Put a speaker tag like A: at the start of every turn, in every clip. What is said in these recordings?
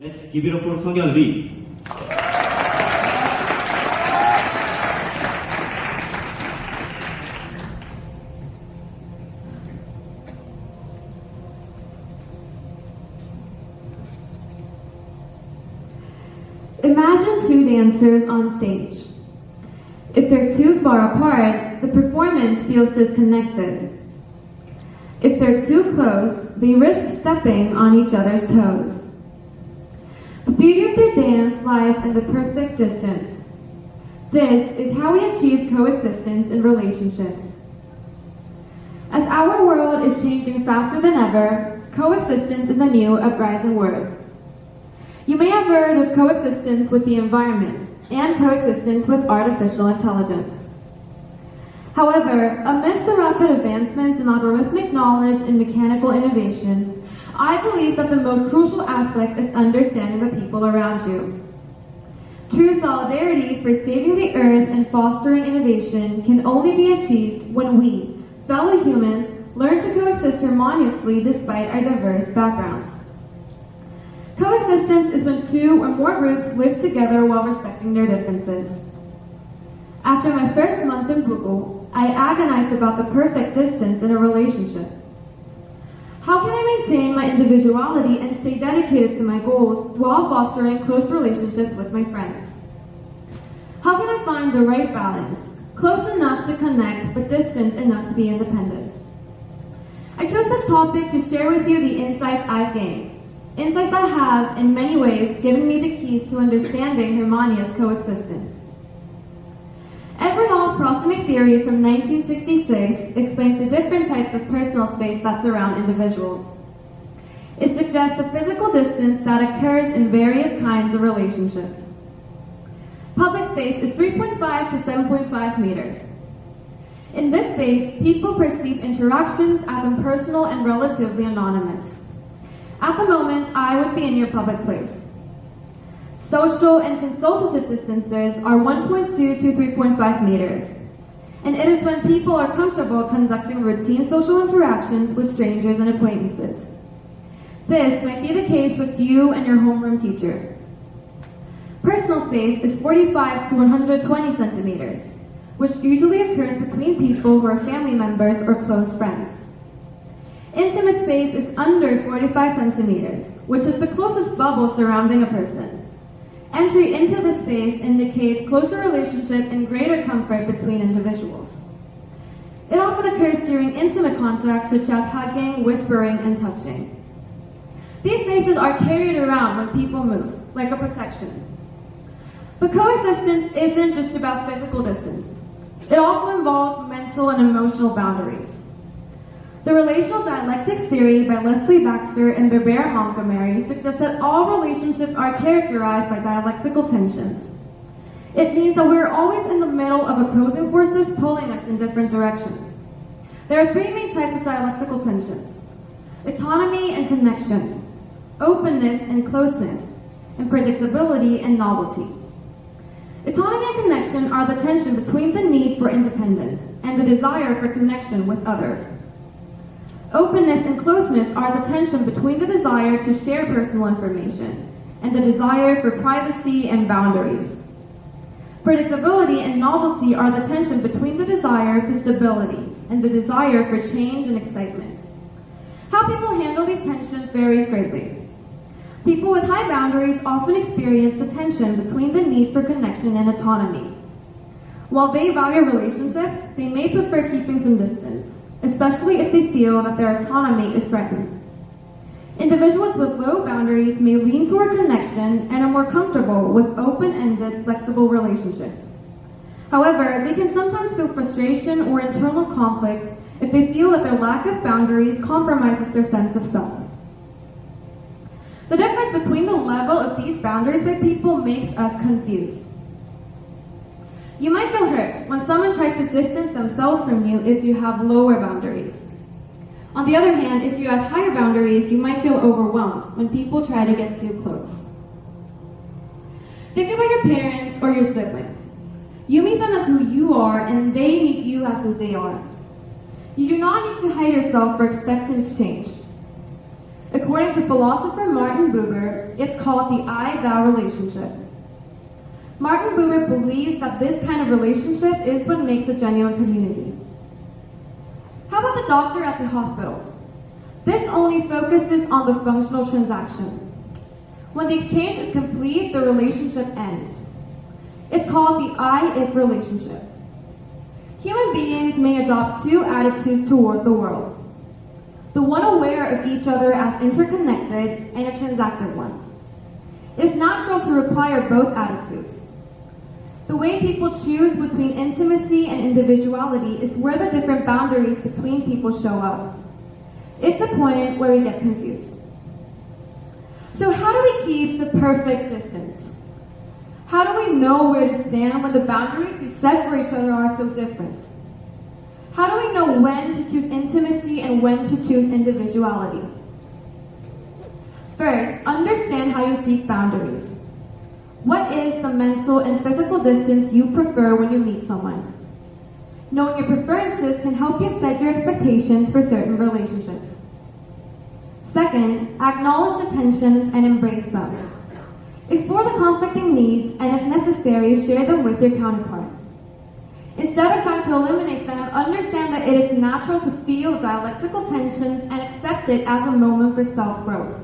A: Let's give it up for 성현 Lee.
B: Imagine two dancers on stage. If they're too far apart, the performance feels disconnected. If they're too close, they risk stepping on each other's toes. The beauty of their dance lies in the perfect distance. This is how we achieve coexistence in relationships. As our world is changing faster than ever, coexistence is a new uprising word. You may have heard of coexistence with the environment and coexistence with artificial intelligence. However, amidst the rapid advancements in algorithmic knowledge and mechanical innovations, I believe that the most crucial aspect is understanding the people around you. True solidarity for saving the earth and fostering innovation can only be achieved when we, fellow humans, learn to coexist harmoniously despite our diverse backgrounds. Coexistence is when two or more groups live together while respecting their differences. After my first month in Google, I agonized about the perfect distance in a relationship. How can I maintain my individuality and stay dedicated to my goals while fostering close relationships with my friends? How can I find the right balance, close enough to connect but distant enough to be independent? I chose this topic to share with you the insights I've gained. Insights that have, in many ways, given me the keys to understanding harmonious coexistence. Edward Hall's proximate theory from 1966 explains the different types of personal space that surround individuals. It suggests the physical distance that occurs in various kinds of relationships. Public space is 3.5 to 7.5 meters. In this space, people perceive interactions as impersonal and relatively anonymous. At the moment, I would be in your public place. Social and consultative distances are 1.2 to 3.5 meters. And it is when people are comfortable conducting routine social interactions with strangers and acquaintances. This might be the case with you and your homeroom teacher. Personal space is 45 to 120 centimeters, which usually occurs between people who are family members or close friends. Intimate space is under 45 centimeters, which is the closest bubble surrounding a person. Entry into this space indicates closer relationship and greater comfort between individuals. It often occurs during intimate contacts such as hugging, whispering, and touching. These spaces are carried around when people move, like a protection. But coexistence isn't just about physical distance. It also involves mental and emotional boundaries. The relational dialectics theory by Leslie Baxter and Barbara Montgomery suggests that all relationships are characterized by dialectical tensions. It means that we're always in the middle of opposing forces pulling us in different directions. There are three main types of dialectical tensions: autonomy and connection, openness and closeness, and predictability and novelty. Autonomy and connection are the tension between the need for independence and the desire for connection with others. Openness and closeness are the tension between the desire to share personal information and the desire for privacy and boundaries. Predictability and novelty are the tension between the desire for stability and the desire for change and excitement. How people handle these tensions varies greatly. People with high boundaries often experience the tension between the need for connection and autonomy. While they value relationships, they may prefer keeping some distance, especially if they feel that their autonomy is threatened. Individuals with low boundaries may lean toward connection and are more comfortable with open-ended, flexible relationships. However, they can sometimes feel frustration or internal conflict if they feel that their lack of boundaries compromises their sense of self. The difference between the level of these boundaries by people makes us confused. You might feel hurt when someone tries to distance themselves from you if you have lower boundaries. On the other hand, if you have higher boundaries, you might feel overwhelmed when people try to get too close. Think about your parents or your siblings. You meet them as who you are, and they meet you as who they are. You do not need to hide yourself or expect to exchange. According to philosopher Martin Buber, it's called the I-thou relationship. Martin Buber believes that this kind of relationship is what makes a genuine community. How about the doctor at the hospital? This only focuses on the functional transaction. When the exchange is complete, the relationship ends. It's called the I-it relationship. Human beings may adopt two attitudes toward the world. The one aware of each other as interconnected and a transactive one. It is natural to require both attitudes. The way people choose between intimacy and individuality is where the different boundaries between people show up. It's a point where we get confused. So how do we keep the perfect distance? How do we know where to stand when the boundaries we set for each other are so different? How do we know when to choose intimacy and when to choose individuality? First, understand how you seek boundaries. What is the mental and physical distance you prefer when you meet someone? Knowing your preferences can help you set your expectations for certain relationships. Second, acknowledge the tensions and embrace them. Explore the conflicting needs and, if necessary, share them with your counterpart. Instead of trying to eliminate them, understand that it is natural to feel dialectical tensions and accept it as a moment for self-growth.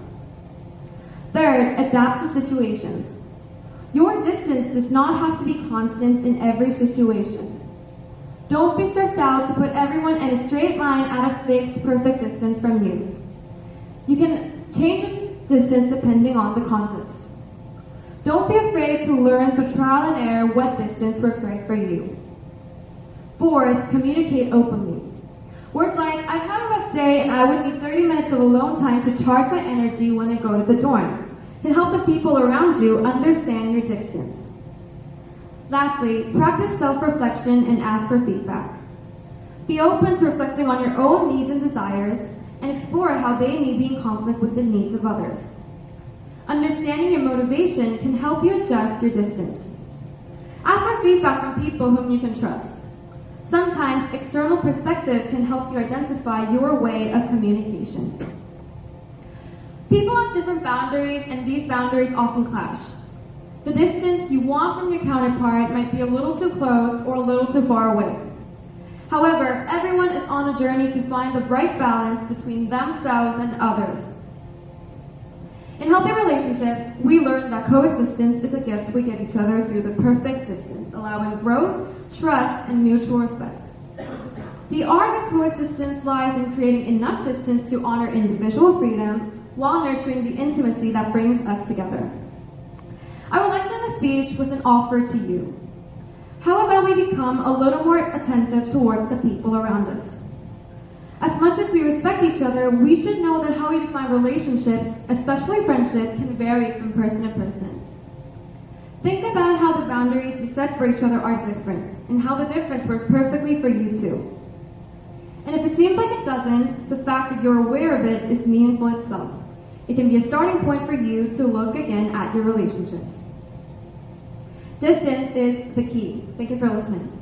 B: Third, adapt to situations. Your distance does not have to be constant in every situation. Don't be stressed out to put everyone in a straight line at a fixed, perfect distance from you. You can change its distance depending on the context. Don't be afraid to learn through trial and error what distance works right for you. Fourth, communicate openly. Words like, I've had a rough day and I would need 30 minutes of alone time to charge my energy when I go to the dorm, can help the people around you understand your distance. Lastly, practice self-reflection and ask for feedback. Be open to reflecting on your own needs and desires and explore how they may be in conflict with the needs of others. Understanding your motivation can help you adjust your distance. Ask for feedback from people whom you can trust. Sometimes external perspective can help you identify your way of communication. People have different boundaries, and these boundaries often clash. The distance you want from your counterpart might be a little too close or a little too far away. However, everyone is on a journey to find the right balance between themselves and others. In healthy relationships, we learn that coexistence is a gift we give each other through the perfect distance, allowing growth, trust, and mutual respect. The art of coexistence lies in creating enough distance to honor individual freedom while nurturing the intimacy that brings us together. I would like to end the speech with an offer to you. How about we become a little more attentive towards the people around us? As much as we respect each other, we should know that how we define relationships, especially friendship, can vary from person to person. Think about how the boundaries we set for each other are different, and how the difference works perfectly for you too. And if it seems like it doesn't, the fact that you're aware of it is meaningful itself. It can be a starting point for you to look again at your relationships. Distance is the key. Thank you for listening.